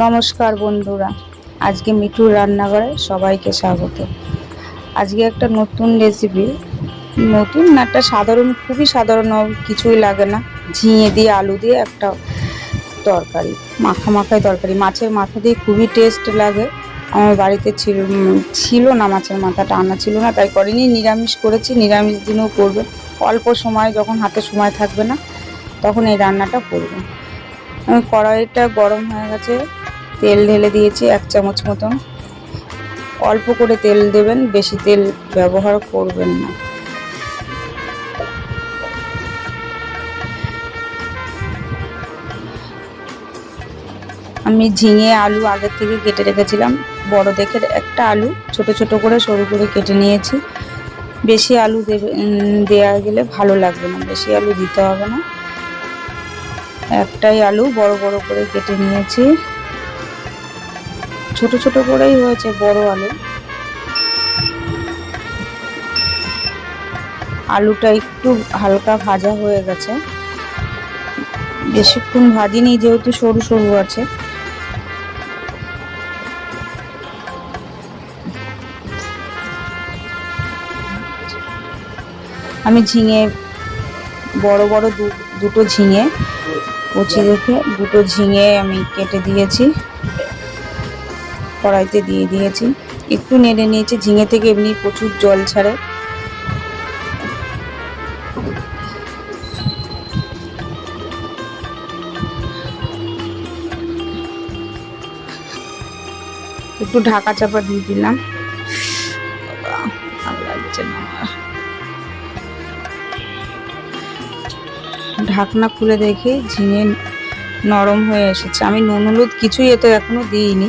নমস্কার বন্ধুরা, আজকে মিঠুর রান্নাঘরে সবাইকে স্বাগত। আজকে একটা নতুন রেসিপি, নতুন না, একটা সাধারণ, খুবই সাধারণ, কিছুই লাগে না, ঝিঙে দিয়ে আলু দিয়ে একটা তরকারি, মাখা মাখায় তরকারি, মাছের মাথা দিয়ে খুবই টেস্ট লাগে। আমার বাড়িতে ছিল না, মাছের মাথাটা আনা ছিল না, তাই করিনি। নিরামিষ করেছি, নিরামিষ দিনেও করবে। অল্প সময়, যখন হাতে সময় থাকবে না, তখন এই রান্নাটা করবে। কড়াইটা গরম হয়ে গেছে, তেল ঢেলে দিয়েছি 1 চামচ মতন। অল্প করে তেল দেবেন, বেশি তেল ব্যবহার করবেন না। আমি ঝিঙে আলু আগের থেকে কেটে রেখেছিলাম, বড় দেখে একটা আলু ছোট ছোট করে সরু করে কেটে নিয়েছি। বেশি আলু দেওয়া গেলে ভালো লাগবে না, বেশি আলু দিতে হবে না। একটাই আলু বড় বড় করে কেটে নিয়েছি, ছোট ছোট করেই হয়েছে, বড় আলু। আলুটা একটু হালকা ভাজা হয়ে গেছে, বেশিক্ষণ ভাজিনি, যেহেতু সরু সরু আছে। আমি ঝিঙে বড় বড় দুটো ঝিঙে কচি রেখে দুটো ঝিঙে আমি কেটে দিয়েছি, কড়াইতে দিয়ে দিয়েছি, একটু নেড়ে নিয়েছি। ঝিঙে থেকে এমনি প্রচুর জল ছাড়ে। একটু ঢাকা চাপা দিয়ে দিলাম, ভালো লাগছে না। ঢাকনা খুলে দেখি ঝিঙে নরম হয়ে এসেছে। আমি নুন হলুদ কিছুই এতে এখনো দিইনি।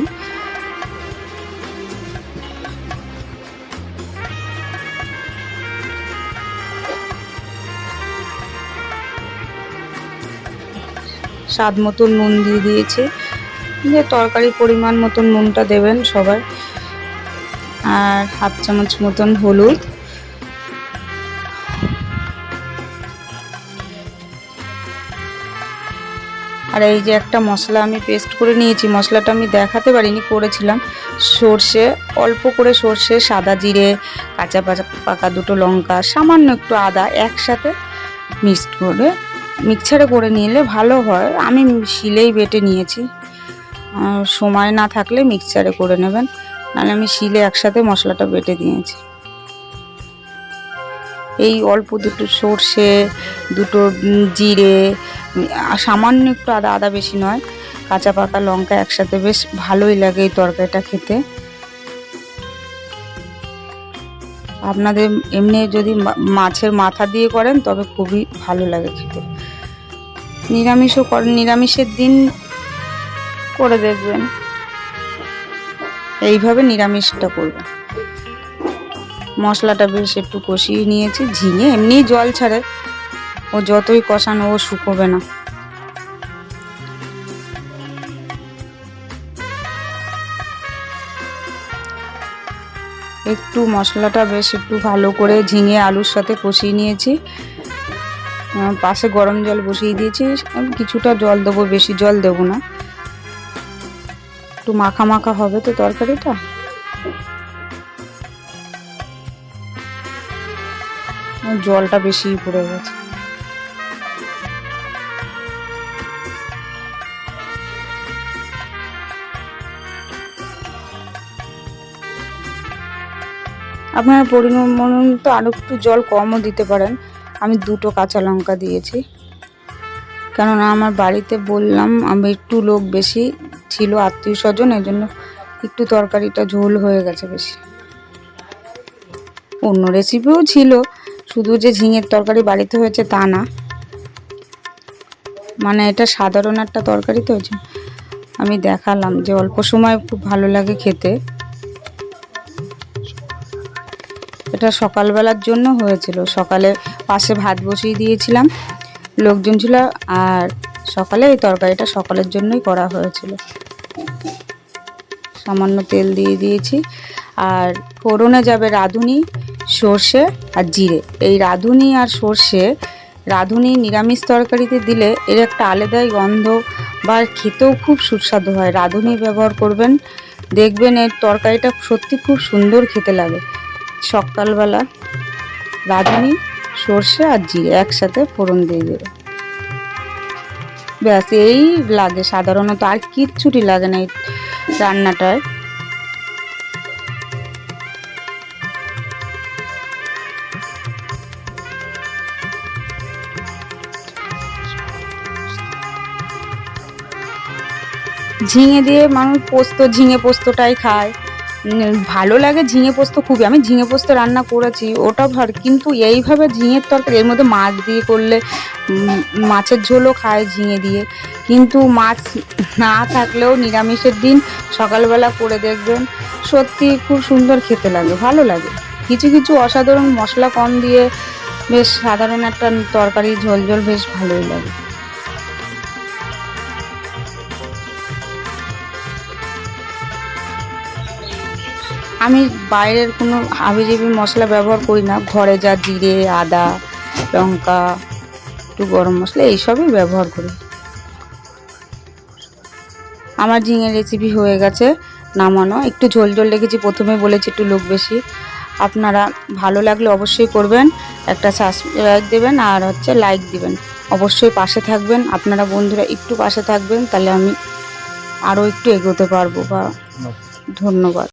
স্বাদ মতন নুন দিয়ে দিয়েছি, যে তরকারির পরিমাণ মতন নুনটা দেবেন সবাই। আর 1/2 চামচ মতন হলুদ, আর এই যে একটা মশলা আমি পেস্ট করে নিয়েছি, মশলাটা আমি দেখাতে পারিনি, করেছিলাম। সর্ষে, অল্প করে সর্ষে, সাদা জিরে, কাঁচা পাকা দুটো লঙ্কা, সামান্য একটু আদা একসাথে মিক্সড করে মিক্সারে করে নিলে ভালো হয়। আমি শিলেই বেটে নিয়েছি, সময় না থাকলে মিক্সারে করে নেবেন, নাহলে আমি শিলে একসাথে মশলাটা বেটে দিয়েছি। এই অল্প দুটো সর্ষে, দুটো জিরে, সামান্য একটু আদা, আদা বেশি নয়, কাঁচা পাকা লঙ্কা একসাথে বেশ ভালোই লাগে এই তরকারিটা খেতে। আপনাদের এমনি যদি মাছের মাথা দিয়ে করেন তবে খুবই ভালো লাগে খেতে। নিরামিষও করেন, নিরামিষের দিন করে দেখবেন, এইভাবে নিরামিষটা করবেন। মশলাটা বেশ একটু কষিয়ে নিয়েছি। ঝিঙে এমনিই জল ছাড়ে, ও যতই কষানো ও শুকোবে না। একটু মশলাটা বেশ একটু ভালো করে ঝিঙে আলুর সাথে কষিয়ে নিয়েছি। পাশে গরম জল বসিয়ে দিয়েছি, কিছুটা জল দেবো, বেশি জল দেবো না, একটু মাখা মাখা হবে তো তরকারিটা। জলটা বেশি পড়ে গেছে। আপনারা পরিমাণ তো আরও একটু জল কমও দিতে পারেন। আমি 2টো কাঁচা লঙ্কা দিয়েছি, কেননা আমার বাড়িতে বললাম আমি একটু লোক বেশি ছিল, আত্মীয় স্বজন, এর জন্য একটু তরকারিটা ঝোল হয়ে গেছে বেশি। অন্য রেসিপিও ছিল, শুধু যে ঝিঙের তরকারি বাড়িতে হয়েছে তা না, মানে এটা সাধারণ একটা তরকারি তো, আমি দেখালাম যে অল্প সময় খুব ভালো লাগে খেতে। এটা সকালবেলার জন্য হয়েছিল, সকালে পাশে ভাত বসিয়ে দিয়েছিলাম, লোকজন ছিল, আর সকালে এই তরকারিটা সকালের জন্যই করা হয়েছিল। সামান্য তেল দিয়ে দিয়েছি, আর ফোড়নে যাবে রাঁধুনি, সর্ষে আর জিরে। এই রাঁধুনি আর সর্ষে, রাঁধুনি নিরামিষ তরকারিতে দিলে এর একটা আলাদাই গন্ধ, বা খেতেও খুব সুস্বাদু হয়। রাঁধুনি ব্যবহার করবেন, দেখবেন এর তরকারিটা সত্যি খুব সুন্দর খেতে লাগে। সকালবেলা রাঁধুনি, সর্ষে আর জিরে একসাথে ফোড়ন দিয়ে দেবে, ব্যাস এই লাগে সাধারণত, আর কিচ্ছুটি লাগে না এই রান্নাটায়। ঝিঙে দিয়ে মানুষ পোস্ত, ঝিঙে পোস্তটাই খায়, ভালো লাগে ঝিঙে পোস্ত খুবই। আমি ঝিঙে পোস্ত রান্না করেছি, ওটা ভালো, কিন্তু এইভাবে ঝিঙের তরকারি এর মধ্যে মাছ দিয়ে করলে, মাছের ঝোলও খায় ঝিঙে দিয়ে, কিন্তু মাছ না থাকলেও নিরামিষের দিন সকালবেলা করে দেখবেন, সত্যি খুব সুন্দর খেতে লাগে, ভালো লাগে। কিছু কিছু অসাধারণ মশলা কম দিয়ে বেশ সাধারণ একটা তরকারি ঝোল ঝোল বেশ ভালোই লাগে। আমি বাইরের কোনো হাবিজাবি মশলা ব্যবহার করি না, ঘরে যা জিরে, আদা, লঙ্কা, একটু গরম মশলা এইসবই ব্যবহার করি। আমার ঝিঙের রেসিপি হয়ে গেছে নামানো, একটু ঝোল ঝোল রেখেছি, প্রথমে বলেছি একটু লোক বেশি। আপনারা ভালো লাগলে অবশ্যই করবেন, একটা সাবস্ক্রাইব দেবেন আর লাইক দিবেন, অবশ্যই পাশে থাকবেন। আপনারা বন্ধুরা একটু পাশে থাকবেন, তাহলে আমি আরও একটু এগোতে পারবো। বা ধন্যবাদ।